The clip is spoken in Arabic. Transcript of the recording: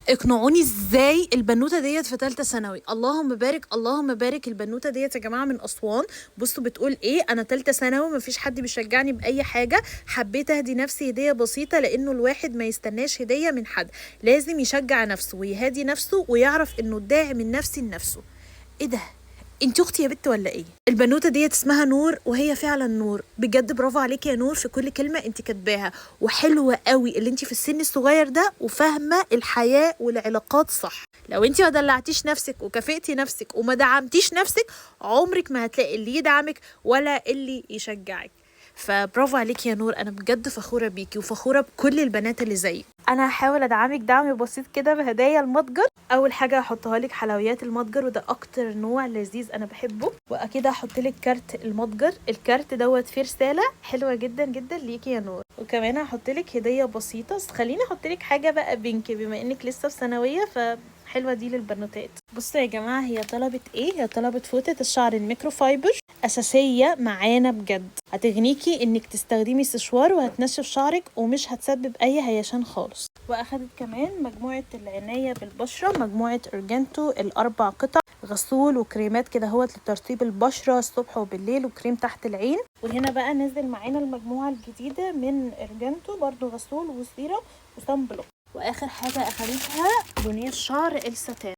اقنعوني ازاي البنوته ديت في ثالثه ثانوي. اللهم بارك اللهم بارك. البنوته ديت يا جماعه من اسوان. بصوا بتقول ايه: انا ثالثه ثانوي مفيش حد بيشجعني باي حاجه، حبيت اهدي نفسي هديه بسيطه، لانه الواحد ما يستناش هديه من حد، لازم يشجع نفسه ويهادي نفسه ويعرف انه الداعم النفسي لنفسه. ايه ده؟ انت اختي يا بنت ولا ايه؟ البنوته ديت اسمها نور، وهي فعلا نور بجد. برافو عليكي يا نور في كل كلمه انت كاتباها، وحلوه قوي اللي انت في السن الصغير ده وفاهمه الحياه والعلاقات صح. لو انت ما دلعتيش نفسك وكافئتي نفسك وما دعمتيش نفسك، عمرك ما هتلاقي اللي يدعمك ولا اللي يشجعك. فبرافو عليكي يا نور، انا بجد فخوره بيكي وفخوره بكل البنات اللي زيك. انا هحاول ادعمك دعم بسيط كده بهدايا المتجر. اول حاجه هحطها لك حلويات المتجر، وده اكتر نوع لذيذ انا بحبه. واكيد هحط لك كارت المتجر، الكارت دوت فيه رساله حلوه جدا جدا ليكي يا نور. وكمان هحط لك هديه بسيطه، بس خليني احط لك حاجه بقى بينك بما انك لسه في ثانويه، حلوه دي للبنوتات. بصوا يا جماعه، هي طلبت ايه؟ هي طلبت فوطه الشعر الميكرو فايبر، اساسيه معانا بجد، هتغنيكي انك تستخدمي سشوار وهتنشف شعرك ومش هتسبب اي هيشان خالص. واخدت كمان مجموعه العنايه بالبشره، مجموعه اورجانتو الاربع قطع، غسول وكريمات كده هوت لترطيب البشره الصبح وبالليل، وكريم تحت العين. وهنا بقى نزل معانا المجموعه الجديده من اورجانتو، برضو غسول وسيرم وصن بلوك. واخر حاجه اخدتها بنيه الشعر الستان.